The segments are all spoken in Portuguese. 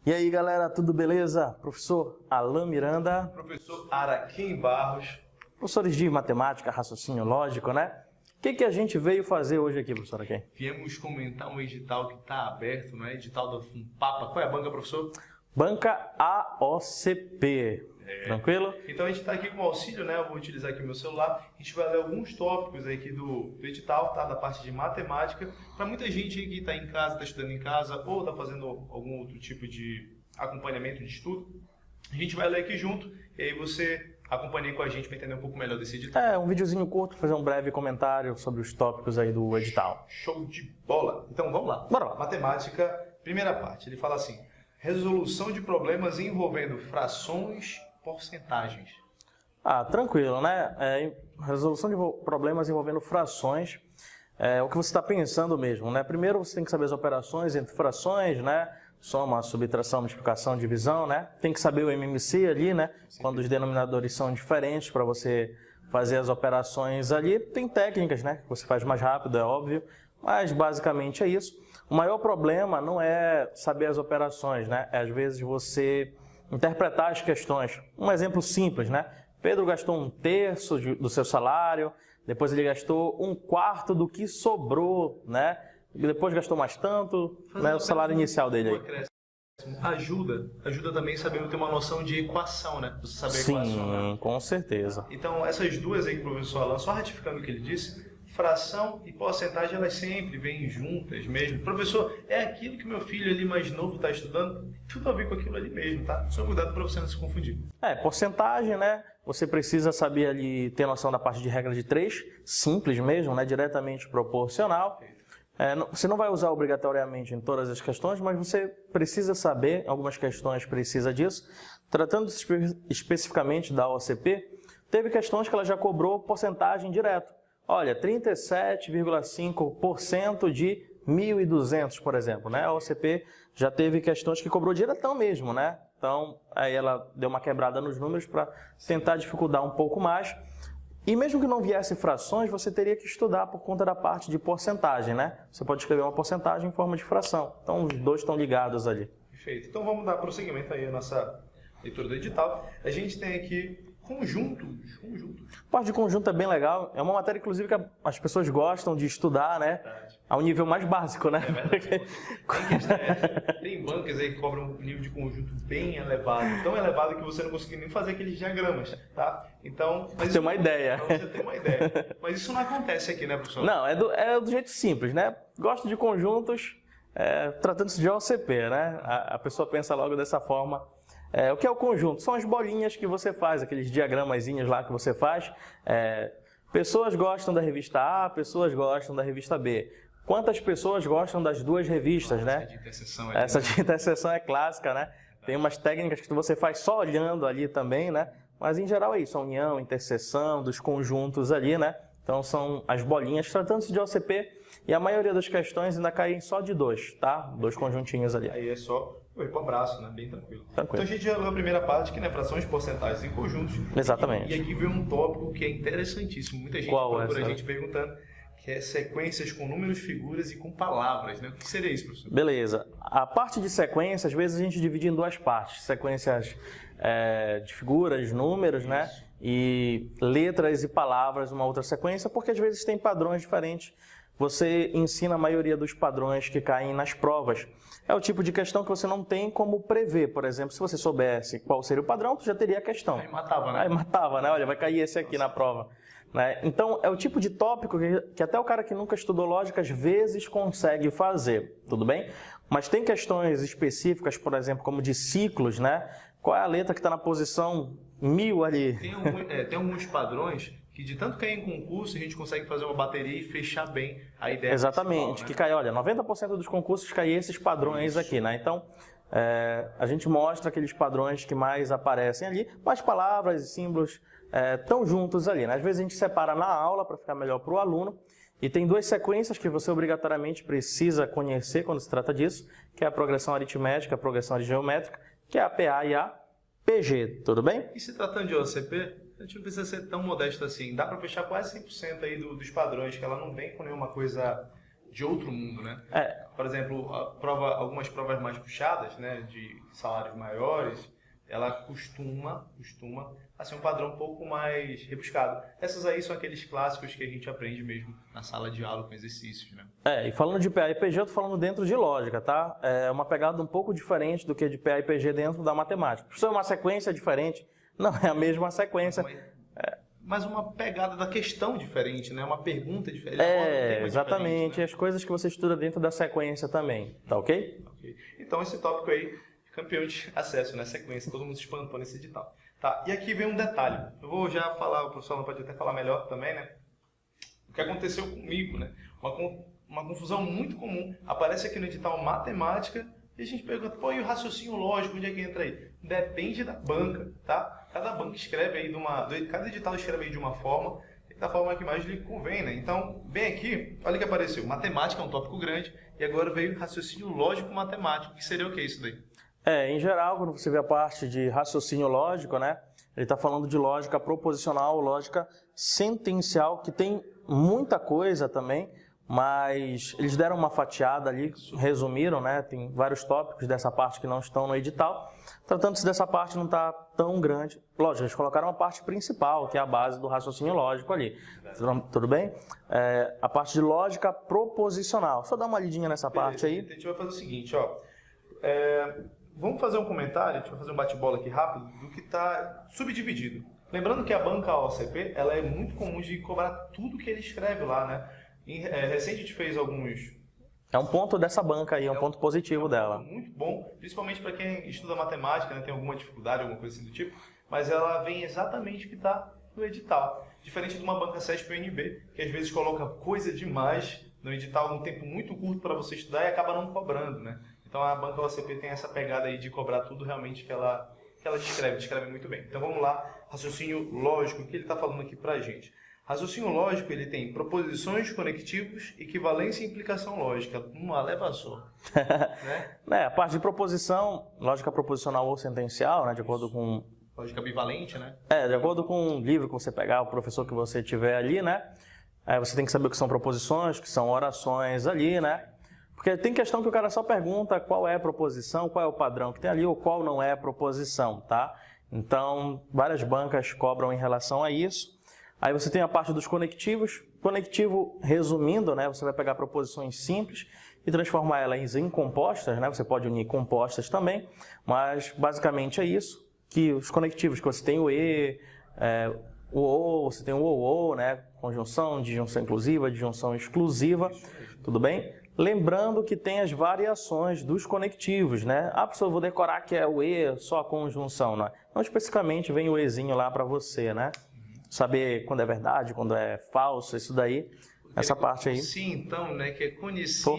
E aí galera, tudo beleza? Professor Alan Miranda. Professor Araquém Barros. Professores de matemática, raciocínio lógico, né? O que a gente veio fazer hoje aqui, professor Araquém? Viemos comentar um edital que está aberto, não é? Edital da FUNPAPA. Qual é a banca, professor? Banca AOCP. Tranquilo? Então a gente está aqui com o auxílio, né? Eu vou utilizar aqui o meu celular. A gente vai ler alguns tópicos aqui do edital, tá? Da parte de matemática. Para muita gente aí que está em casa, está estudando em casa ou está fazendo algum outro tipo de acompanhamento de estudo, a gente vai ler aqui junto e aí você acompanhe com a gente para entender um pouco melhor desse edital. É, um videozinho curto, fazer um breve comentário sobre os tópicos aí do edital. Show de bola! Então vamos lá. Bora lá. Matemática, primeira parte. Ele fala assim: resolução de problemas envolvendo frações, porcentagens. Tranquilo, né? Resolução de problemas envolvendo frações. É o que você está pensando mesmo, né? Primeiro você tem que saber as operações entre frações, né? Soma, subtração, multiplicação, divisão, né? Tem que saber o MMC ali, né? Quando os denominadores são diferentes para você fazer as operações ali. Tem técnicas, né? Que você faz mais rápido, é óbvio, mas basicamente é isso. O maior problema não é saber as operações, né? É às vezes você interpretar as questões. Um exemplo simples, né? Pedro gastou 1/3 do seu salário, depois ele gastou 1/4 do que sobrou, né? E depois gastou mais tanto, né? O salário inicial dele aí. Ajuda também saber ter uma noção de equação, né? Você saber Sim, equação, né? Com certeza. Então, essas duas aí que o professor Alan, só ratificando o que ele disse, fração e porcentagem, elas sempre vêm juntas mesmo. Professor, é aquilo que meu filho ali mais novo está estudando? Tudo a ver com aquilo ali mesmo, tá? Só cuidado para você não se confundir. Porcentagem, né? Você precisa saber ali, ter noção da parte de regra de 3, simples mesmo, né? Diretamente proporcional. Você não vai usar obrigatoriamente em todas as questões, mas você precisa saber, algumas questões precisa disso. Tratando especificamente da OCP, teve questões que ela já cobrou porcentagem direto. Olha, 37,5% de 1.200, por exemplo, né? A OCP já teve questões que cobrou diretão mesmo, né? Então, aí ela deu uma quebrada nos números para tentar dificultar um pouco mais. E mesmo que não viesse frações, você teria que estudar por conta da parte de porcentagem, né? Você pode escrever uma porcentagem em forma de fração. Então, os dois estão ligados ali. Perfeito. Então, vamos dar prosseguimento aí à nossa leitura do edital. A gente tem aqui conjuntos. A parte de conjunto é bem legal. É uma matéria, inclusive, que as pessoas gostam de estudar, né? Ao nível mais básico, né? Tem bancas aí que cobram um nível de conjunto bem elevado. Tão elevado que você não consegue nem fazer aqueles diagramas, tá? Então, pra você ter uma ideia. Mas isso não acontece aqui, né, professor? Não, é do jeito simples, né? Gosto de conjuntos, tratando-se de OCP, né? A pessoa pensa logo dessa forma. O que é o conjunto? São as bolinhas que você faz, aqueles diagramazinhos lá que você faz. Pessoas gostam da revista A, pessoas gostam da revista B. Quantas pessoas gostam das duas revistas, né? Essa de interseção é clássica, né? Tem umas técnicas que você faz só olhando ali também, né? Mas em geral é isso, a união, interseção dos conjuntos ali, né? Então são as bolinhas, tratando-se de OCP, e a maioria das questões ainda caem só de dois, tá? Dois conjuntinhos ali. Aí é só ir para o abraço, né? Bem tranquilo. Então a gente já leu a primeira parte, que é frações, porcentagens e conjuntos. Exatamente. E aqui vem um tópico que é interessantíssimo. Muita gente procura a gente perguntando, que é sequências com números, figuras e com palavras, né? O que seria isso, professor? Beleza. A parte de sequência, às vezes a gente divide em duas partes. Sequências de figuras, números, né? E letras e palavras, uma outra sequência, porque às vezes tem padrões diferentes. Você ensina a maioria dos padrões que caem nas provas. É o tipo de questão que você não tem como prever. Por exemplo, se você soubesse qual seria o padrão, você já teria a questão. Aí matava, né? Aí matava, né? Olha, vai cair esse aqui na prova. Né? Então, é o tipo de tópico que até o cara que nunca estudou lógica, às vezes, consegue fazer. Tudo bem? Mas tem questões específicas, por exemplo, como de ciclos, né? Qual é a letra que está na posição 1000 ali? Tem alguns padrões que de tanto cair em concurso, a gente consegue fazer uma bateria e fechar bem a ideia. Exatamente, né? Que cai, olha, 90% dos concursos caem esses padrões aqui, né? Então, a gente mostra aqueles padrões que mais aparecem ali, mas palavras e símbolos estão juntos ali, né? Às vezes a gente separa na aula para ficar melhor para o aluno, e tem duas sequências que você obrigatoriamente precisa conhecer quando se trata disso, que é a progressão aritmética, a progressão geométrica, que é a PA e a PG, tudo bem? E se tratando de OCP, a gente não precisa ser tão modesto assim. Dá para fechar quase 100% aí dos padrões, que ela não vem com nenhuma coisa de outro mundo, né? Por exemplo, algumas provas mais puxadas, né, de salários maiores, ela costuma a ser um padrão um pouco mais rebuscado. Essas aí são aqueles clássicos que a gente aprende mesmo na sala de aula com exercícios, né? E falando de PA e PG, eu tô falando dentro de lógica, tá? É uma pegada um pouco diferente do que de PA e PG dentro da matemática. Isso é uma sequência diferente, não é a mesma sequência. Mas uma pegada da questão diferente, né? Uma pergunta diferente. Exatamente. Né? As coisas que você estuda dentro da sequência também, tá ok? Então esse tópico aí, campeão de acesso, né? Sequência, todo mundo se espantou nesse edital. Tá, e aqui vem um detalhe. Eu vou já falar, o professor não pode até falar melhor também, né? O que aconteceu comigo, né? Uma confusão muito comum. Aparece aqui no edital matemática e a gente pergunta, pô, e o raciocínio lógico, onde é que entra aí? Depende da banca, tá? Cada banca escreve aí cada edital escreve aí de uma forma, da forma que mais lhe convém, né? Então, bem aqui, olha o que apareceu. Matemática é um tópico grande e agora veio raciocínio lógico matemático. Que seria o que isso daí? Em geral, quando você vê a parte de raciocínio lógico, né? Ele está falando de lógica proposicional, lógica sentencial, que tem muita coisa também, mas eles deram uma fatiada ali, resumiram, né? Tem vários tópicos dessa parte que não estão no edital. Tratando-se dessa parte, não está tão grande. Lógico, eles colocaram a parte principal, que é a base do raciocínio lógico ali. Tudo bem? A parte de lógica proposicional. Só dá uma lidinha nessa parte aí. A gente vai fazer o seguinte, ó. Vamos fazer um comentário, a gente vai fazer um bate-bola aqui rápido, do que está subdividido. Lembrando que a banca OCP, ela é muito comum de cobrar tudo que ele escreve lá, né? Recente a gente fez alguns... É um ponto dessa banca aí, é um ponto positivo dela. Muito bom, principalmente para quem estuda matemática, né, tem alguma dificuldade, alguma coisa assim do tipo, mas ela vem exatamente o que está no edital. Diferente de uma banca CESP ou UNB, que às vezes coloca coisa demais no edital num tempo muito curto para você estudar e acaba não cobrando, né? Então a banca OCP tem essa pegada aí de cobrar tudo realmente que ela descreve muito bem. Então vamos lá, raciocínio lógico, o que ele está falando aqui para a gente. Raciocínio lógico, ele tem proposições, conectivos, equivalência e implicação lógica. Uma leva só. Né? A parte de proposição, lógica proposicional ou sentencial, né, de acordo com... Lógica bivalente, né? De acordo com o livro que você pegar, o professor que você tiver ali, né? Você tem que saber o que são proposições, o que são orações ali, né? Porque tem questão que o cara só pergunta qual é a proposição, qual é o padrão que tem ali, ou qual não é a proposição, tá? Então, várias bancas cobram em relação a isso. Aí você tem a parte dos conectivos. Conectivo, resumindo, né, você vai pegar proposições simples e transformar elas em compostas, né? Você pode unir compostas também, mas basicamente é isso, que os conectivos que você tem o e, o ou, você tem o ou, né? Conjunção, disjunção inclusiva, disjunção exclusiva, tudo bem? Lembrando que tem as variações dos conectivos, né? Professor, eu vou decorar que é o e, só a conjunção, né? Não especificamente vem o ezinho lá para você, né? Saber quando é verdade, quando é falso, isso daí, essa parte aí. Sim, então, né, que é conhecido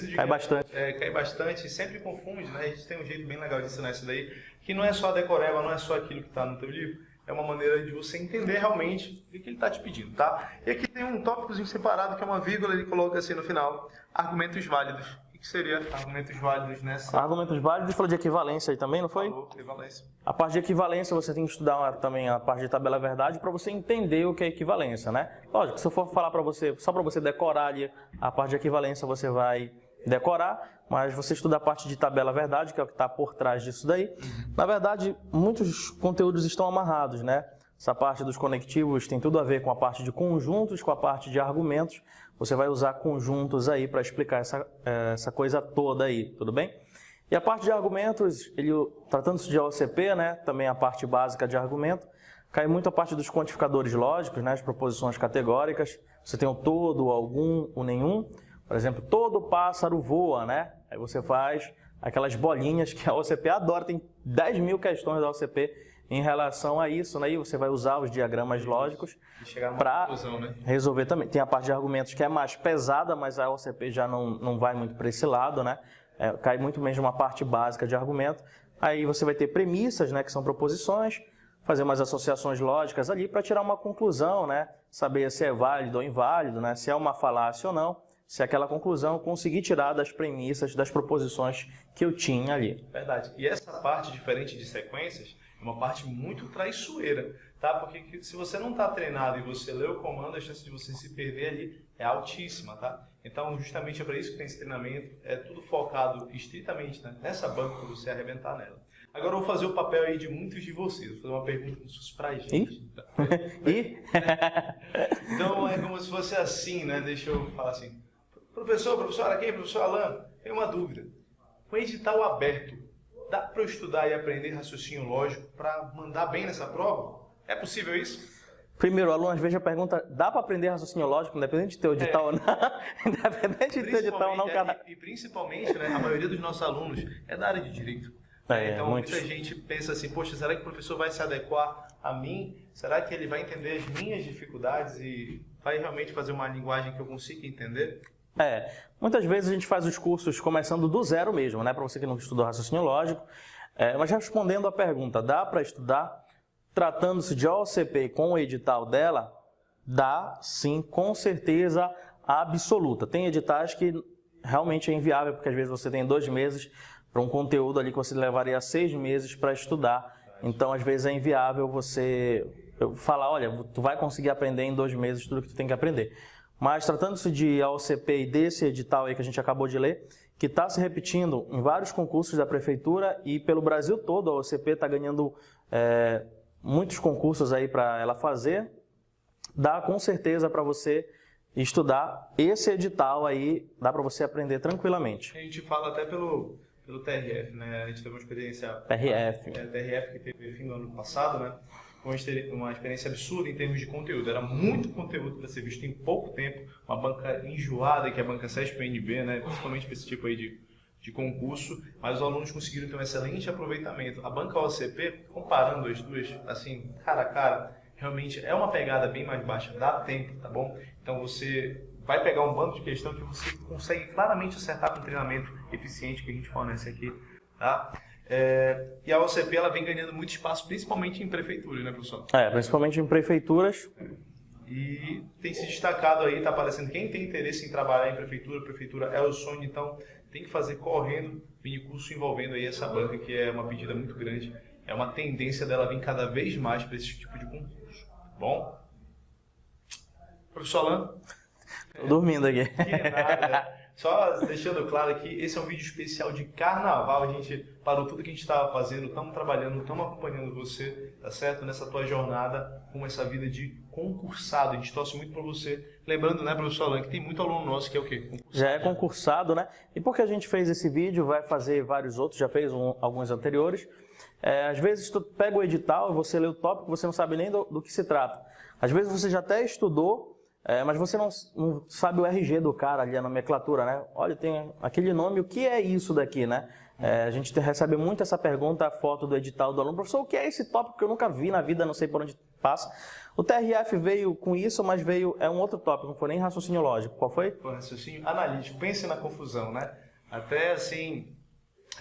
de cai bastante. Cai bastante, sempre confunde, né? A gente tem um jeito bem legal de ensinar isso daí, que não é só a decoreba, não é só aquilo que está no teu livro, é uma maneira de você entender realmente o que ele está te pedindo, tá? E aqui tem um tópicozinho separado, que é uma vírgula, ele coloca assim no final, argumentos válidos. O que seria argumentos válidos nessa? Argumentos válidos, falou de equivalência aí também, não foi? Falou, equivalência. A parte de equivalência, você tem que estudar também a parte de tabela verdade para você entender o que é equivalência, né? Lógico, se eu for falar para você, só para você decorar ali a parte de equivalência, você vai decorar, mas você estuda a parte de tabela verdade, que é o que está por trás disso daí. Na verdade, muitos conteúdos estão amarrados, né? Essa parte dos conectivos tem tudo a ver com a parte de conjuntos, com a parte de argumentos. Você vai usar conjuntos aí para explicar essa coisa toda aí, tudo bem? E a parte de argumentos, tratando-se de OCP, né, também a parte básica de argumento, cai muito a parte dos quantificadores lógicos, né, as proposições categóricas. Você tem o todo, o algum, o nenhum. Por exemplo, todo pássaro voa, né? Aí você faz aquelas bolinhas que a OCP adora, tem 10 mil questões da OCP em relação a isso, né? E você vai usar os diagramas lógicos para resolver também. Tem a parte de argumentos que é mais pesada, mas a OCP já não vai muito para esse lado, né? Cai muito mesmo uma parte básica de argumento. Aí você vai ter premissas, né? Que são proposições, fazer umas associações lógicas ali para tirar uma conclusão, né? Saber se é válido ou inválido, né? Se é uma falácia ou não. Se aquela conclusão eu conseguir tirar das premissas, das proposições que eu tinha ali. Verdade. E essa parte, diferente de sequências, É uma parte muito traiçoeira, tá? Porque se você não está treinado e você lê o comando, a chance de você se perder ali é altíssima, tá? Então, justamente é para isso que tem esse treinamento, é tudo focado estritamente, né, nessa banca para você arrebentar nela. Agora eu vou fazer o papel aí de muitos de vocês, vou fazer uma pergunta para a gente. Então é como se fosse assim, né? Deixa eu falar assim. Professor aqui, professor Alan, tem uma dúvida. Com edital aberto, dá para eu estudar e aprender raciocínio lógico para mandar bem nessa prova? É possível isso? Primeiro, o aluno às vezes já pergunta, dá para aprender raciocínio lógico, independente de ter o edital ou não? Independente de ter o edital ou não, cara. E principalmente, né, a maioria dos nossos alunos é da área de direito. Então muita gente pensa assim, poxa, será que o professor vai se adequar a mim? Será que ele vai entender as minhas dificuldades e vai realmente fazer uma linguagem que eu consiga entender? Muitas vezes a gente faz os cursos começando do zero mesmo, né? Para você que não estudou raciocínio lógico. Mas respondendo a pergunta, dá para estudar? Tratando-se de OCP com o edital dela, dá sim, com certeza absoluta. Tem editais que realmente é inviável, porque às vezes você tem 2 meses para um conteúdo ali que você levaria 6 meses para estudar. Então, às vezes é inviável você falar, olha, tu vai conseguir aprender em 2 meses tudo que tu tem que aprender. Mas tratando-se de OCP e desse edital aí que a gente acabou de ler, que está se repetindo em vários concursos da prefeitura e pelo Brasil todo, a OCP está ganhando muitos concursos aí para ela fazer, dá com certeza para você estudar esse edital aí, dá para você aprender tranquilamente. A gente fala até pelo TRF, né? A gente teve uma experiência... TRF. TRF que teve fim do ano passado, né? Uma experiência absurda em termos de conteúdo. Era muito conteúdo para ser visto em pouco tempo, uma banca enjoada, que é a banca CESP-NB, né? Principalmente para esse tipo aí de concurso, mas os alunos conseguiram ter um excelente aproveitamento. A banca OCP, comparando as duas, assim, cara a cara, realmente é uma pegada bem mais baixa, dá tempo, tá bom? Então você vai pegar um bando de questão que você consegue claramente acertar com um treinamento eficiente que a gente fornece aqui, tá? E a OCP ela vem ganhando muito espaço, principalmente em prefeituras, né, professor? Principalmente em prefeituras. E tem se destacado aí, está aparecendo quem tem interesse em trabalhar em prefeitura é o sonho, então tem que fazer correndo mini curso envolvendo aí essa banca, que é uma pedida muito grande, é uma tendência dela vir cada vez mais para esse tipo de concurso. Bom? Professor Alan? Tô dormindo aqui. Que nada, né? Só deixando claro aqui, esse é um vídeo especial de carnaval, a gente parou tudo que a gente estava fazendo, estamos trabalhando, estamos acompanhando você, tá certo? Nessa tua jornada com essa vida de concursado, a gente torce muito por você. Lembrando, né, professor Alan, que tem muito aluno nosso que é o quê? Concursado. Já é concursado, né? E porque a gente fez esse vídeo, vai fazer vários outros, já fez alguns anteriores. Às vezes tu pega o edital e você lê o tópico, você não sabe nem do que se trata. Às vezes você já até estudou, mas você não sabe o RG do cara ali, a nomenclatura, né? Olha, tem aquele nome, o que é isso daqui, né? A gente recebe muito essa pergunta, a foto do edital do aluno. Professor, o que é esse tópico que eu nunca vi na vida, não sei por onde passa? O TRF veio com isso, mas é um outro tópico, não foi nem raciocínio lógico. Qual foi? Foi raciocínio analítico. Pense na confusão, né? Até assim,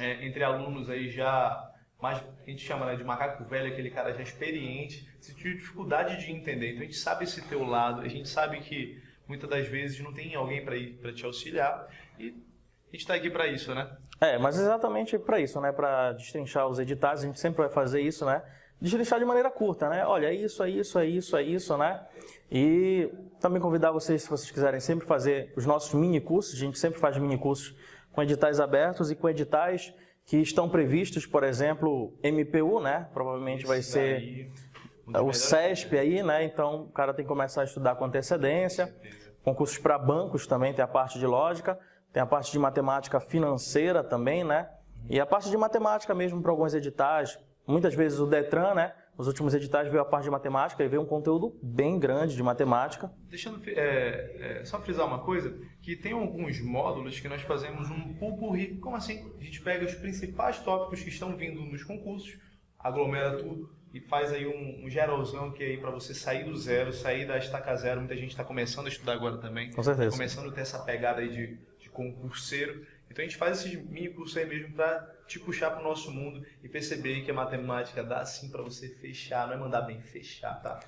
entre alunos aí já... mais a gente chama, né, de macaco velho, aquele cara já experiente, você tinha dificuldade de entender. Então a gente sabe esse teu lado, a gente sabe que muitas das vezes não tem alguém para te auxiliar e a gente está aqui para isso, né? Mas exatamente para isso, né? Para destrinchar os editais, a gente sempre vai fazer isso, né? Destrinchar de maneira curta, né? Olha, é isso, né? E também convidar vocês, se vocês quiserem sempre fazer os nossos mini cursos, a gente sempre faz mini cursos com editais abertos e com editais que estão previstos, por exemplo, MPU, né? Provavelmente isso vai ser o CESP aí, né? Então o cara tem que começar a estudar com antecedência. Concursos para bancos também, tem a parte de lógica, tem a parte de matemática financeira também, né? E a parte de matemática mesmo para alguns editais. Muitas vezes o Detran, né? Os últimos editais veio a parte de matemática e veio um conteúdo bem grande de matemática. Deixando só frisar uma coisa, que tem alguns módulos que nós fazemos um pupurri. Como assim? A gente pega os principais tópicos que estão vindo nos concursos, aglomera tudo e faz aí um geralzão que é aí para você sair do zero, sair da estaca zero. Muita gente está começando a estudar agora também. Com certeza. Começando a ter essa pegada aí de concurseiro. Então a gente faz esses mini cursos aí mesmo para te puxar para o nosso mundo e perceber que a matemática dá sim para você fechar, não é mandar bem, fechar, tá?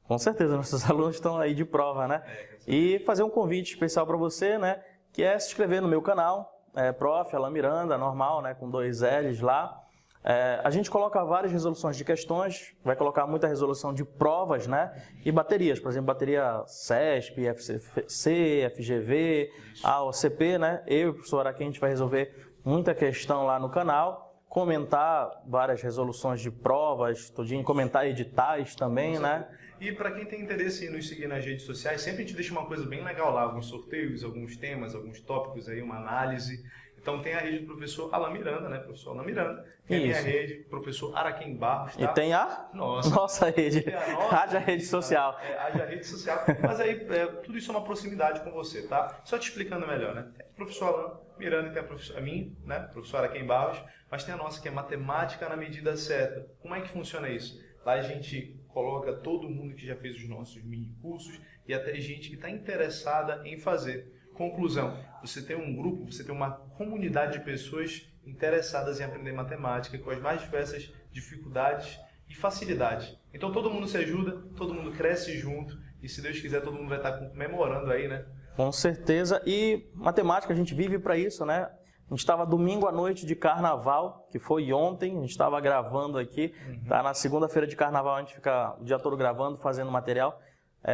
Com certeza, nossos alunos estão aí de prova, né? E fazer um convite especial para você, né? Que é se inscrever no meu canal, Prof. Alan Miranda, normal, né? Com 2 L's lá. A gente coloca várias resoluções de questões, vai colocar muita resolução de provas, né? E baterias, por exemplo, bateria CESP, FCC, FGV, AOCP, né? Eu e o professor Araquém, a gente vai resolver muita questão lá no canal, comentar várias resoluções de provas, tudinho, comentar editais também, né? E para quem tem interesse em nos seguir nas redes sociais, sempre a gente deixa uma coisa bem legal lá, alguns sorteios, alguns temas, alguns tópicos aí, uma análise. Então tem a rede do professor Alan Miranda, né? Professor Alan Miranda. Tem a minha rede, professor Araquém Barros, tá? E tem a nossa rede, haja rede social. Haja rede social. Mas aí, tudo isso é uma proximidade com você, tá? Só te explicando melhor, né? Tem o professor Alan Miranda, tem a minha, né? Professor Araquém Barros, mas tem a nossa que é matemática na medida certa. Como é que funciona isso? Lá a gente coloca todo mundo que já fez os nossos mini cursos e até gente que está interessada em fazer. Conclusão, você tem um grupo, você tem uma comunidade de pessoas interessadas em aprender matemática com as mais diversas dificuldades e facilidades. Então todo mundo se ajuda, todo mundo cresce junto e se Deus quiser todo mundo vai estar comemorando aí, né? Com certeza. E matemática, a gente vive para isso, né? A gente estava domingo à noite de carnaval, que foi ontem, a gente estava gravando aqui, tá? Na segunda-feira de carnaval a gente fica o dia todo gravando, fazendo material.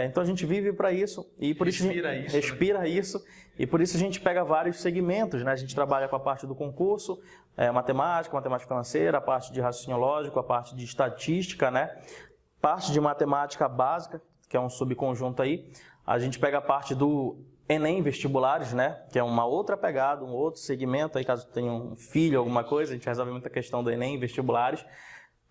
Então a gente vive para isso e por respira isso e por isso a gente pega vários segmentos, né? A gente trabalha com a parte do concurso, matemática financeira, a parte de raciocínio lógico, a parte de estatística, né? Parte de matemática básica, que é um subconjunto aí. A gente pega a parte do Enem vestibulares, né? Que é uma outra pegada, um outro segmento aí, caso tenha um filho, alguma coisa, a gente resolve muita questão do Enem vestibulares.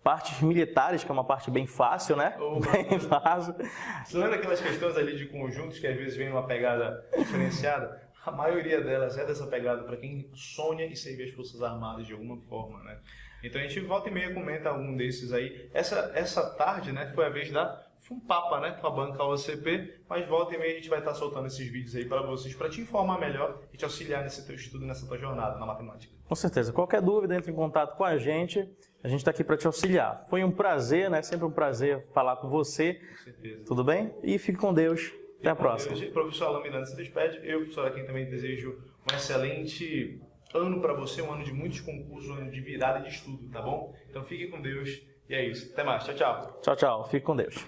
Partes militares, que é uma parte bem fácil, né? Bem fácil. Você lembra aquelas questões ali de conjuntos que às vezes vem uma pegada diferenciada? A maioria delas é dessa pegada para quem sonha em servir as Forças Armadas de alguma forma, né? Então a gente volta e meia comenta algum desses aí. Essa tarde, né, foi a vez da FUNPAPA, né, com a banca OCP, mas volta e meia a gente vai estar soltando esses vídeos aí para vocês, para te informar melhor e te auxiliar nesse teu estudo, nessa tua jornada na matemática. Com certeza. Qualquer dúvida, entre em contato com a gente está aqui para te auxiliar. Foi um prazer, né, sempre um prazer falar com você. Com certeza. Tudo bem? E fique com Deus. Até a próxima. O professor Alan Miranda se despede. Eu, professor Araquém, também desejo um excelente ano para você, um ano de muitos concursos, um ano de virada de estudo, tá bom? Então fique com Deus e é isso. Até mais. Tchau, tchau. Tchau, tchau. Fique com Deus.